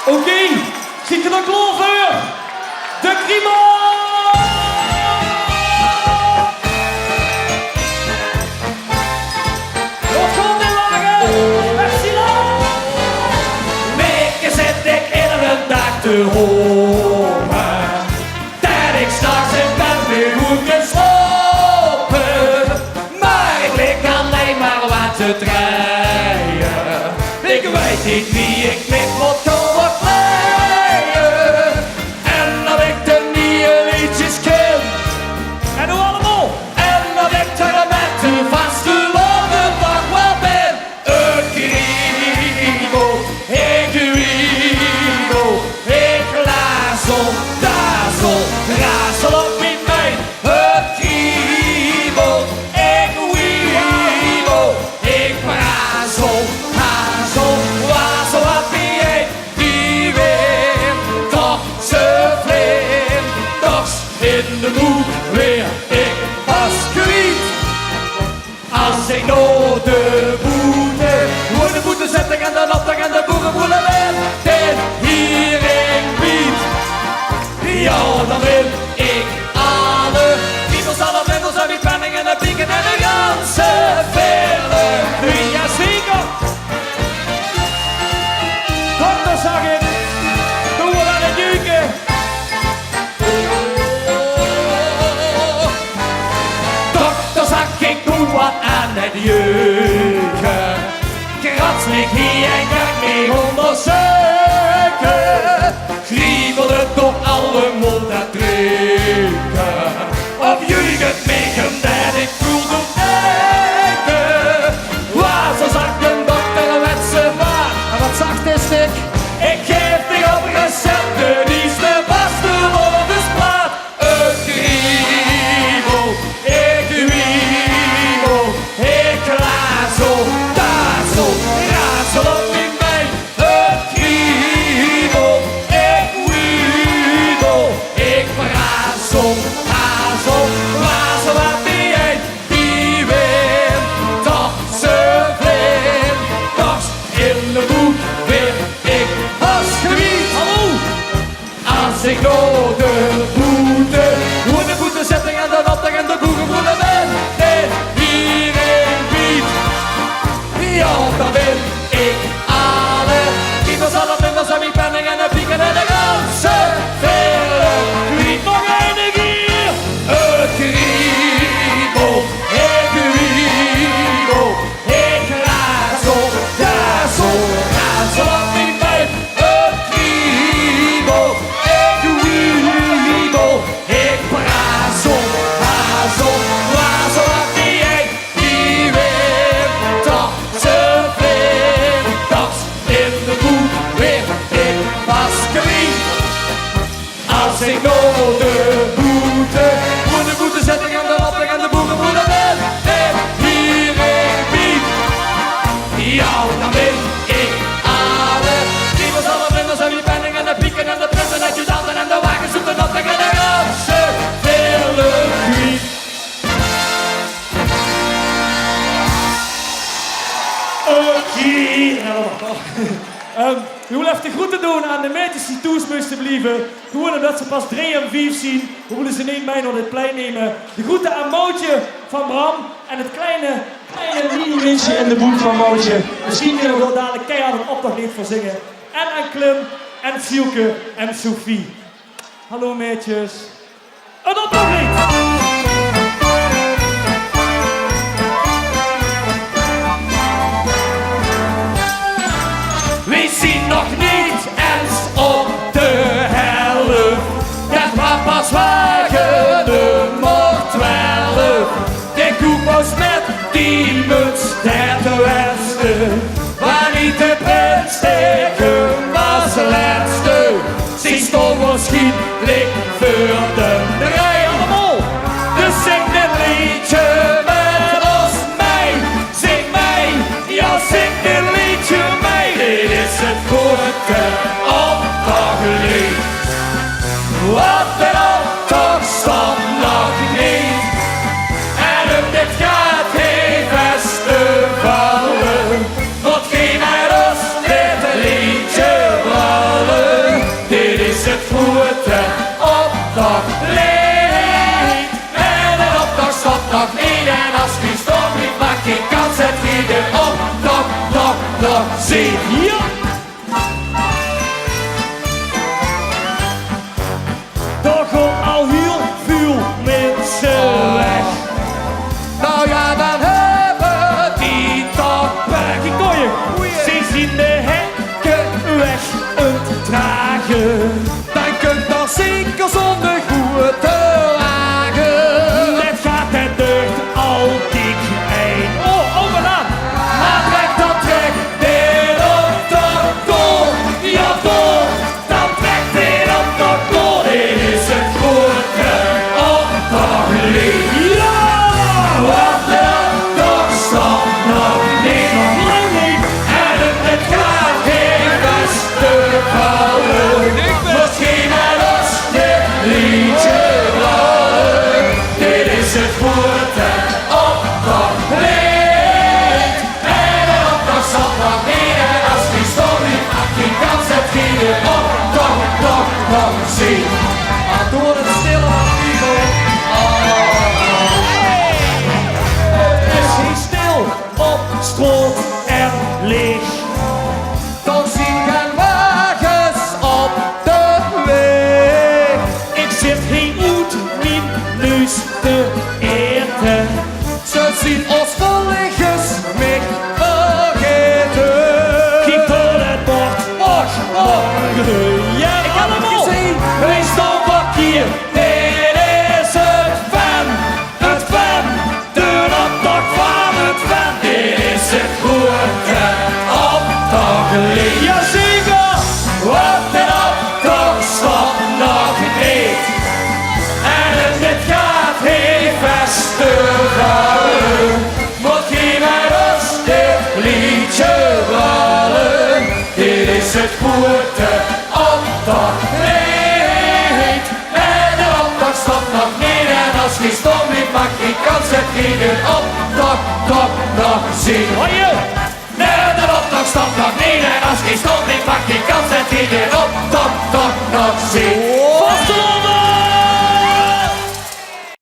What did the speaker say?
Oké, ziet je de klaar voor? De Krimo! Wat komt in wagen? Merci dan! Weken zit ik iedere dag te horen dat ik straks in bed weer moet geslopen. Maar ik lig alleen maar wat te draaien. Ik weet niet wie ik met moet komen vleien. En dat ik de nieuwe liedjes ken. En hoe allemaal? En dat ik er met de vaste woorden van wel ben. Een kriebel, ik wiebel, ik lazel, dazel, razel op mijn been. Een kriebel, ik wiebel, ik prazel, hazel, wazel op die een. Die weer toch ze vleem, toch in de moed weer ik pas kwiet. Als ik door de boete zetten en dan op en de boeren voelen weer dit hierin biedt. Ja, dan wil ik alle wiebels, alle wibbels en die penningen en de pieken en de ganse vele. Ja, zeker. Dokter zag ik. Doe we aan het juiken. Dokter zag ik doe wat aan het jeuken. Krats ligt hier en ga ik mee onderzoeken. Kriebelde door alle mond en drinken. Of jullie het meegen dat ik voelde denken. Waar zo zag een dokter met zijn vaart. En wat zacht is ik? Ik geef die op recepten, die is de vaste woordenspraat. Een kriebel, ik wiebel, ik lazel, dazel, razel op mijn been. Een kriebel, ik wiebel, ik prazel, hazel, wazel op die een. Die weer toch ze vleem, toch in de boek weer ik als gebied. Hallo! Als ik door de boete zet en de natte en de boeren voelen ben. Dit hierin biedt. Ja, dan wil ik alle kriebels, alle vlinders en die penningen en de pieken en de ganse vele kwiet. Nog één keer! Een kriebel, ik wiebel, ik razel, dazel, razel op mijn been. Een kriebel, ik wiebel, ik prazel, hazel, wazel op die een. Die weer toch ze vleem, toch in de boek weer ik pas kwiet. Als ik door de boete zet ik aan de appel en de boeren voelen wel dit hierin biedt. Ja, dan wil ik alle kriebels, alle vlinders en die penningen en de pieken en de prinsen en adjudanten en de wagens op de natte en de ganse vele kwiet. We willen even de groeten doen aan de meisjes die thuis moesten blijven. Gewoon omdat ze pas 3 en 5 zien. We willen ze niet mee naar dit plein nemen. De groeten aan Mootje van Bram en het kleine mini-mensje in de boek van Mootje. Misschien willen we wel dadelijk keihard een opdrachtlied voor zingen. En aan Klim en Sielke en Sophie. Hallo meisjes. Een opdrachtlied! We zien nog niet eens op de helft. Dat papa's wagen nummer 12. De koepels met die muts der de wenste. Waar niet de prins steken was de laatste. Zijn stond waarschijnlijk voor de rij allemaal. Dus zing dit liedje met ons mee. Zing mee, ja zing dit liedje mee. Dit is het korte opdrachtlied. Wat er al toch stond nog niet. En op dit gaat geen festival. Wat geen uit ons dit liedje vallen. zien. Maar door het stille Figo. Het is heel stil op stroom en leeg. Dan zien geen wagens op de weg. Ik zit geen uit mijn neus te eten. Ze zien ons volligers met vergeten. Kijk door het bord, morgen. Ja, Ik heb het allemaal. gezien. Wij staan hier. Dit is het fan. Het fan. De optocht van het fan. Dit is het goede optochtlied. Jazeker. Wat een optocht stopt nog niet. En het lied gaat heel festival. Moet geen rustig liedje rollen. Dit is het goede optochtlied. En de optocht stopt nog niet. En als die stom niet mag, die kans het geen optocht toch nog zien. Hoi je.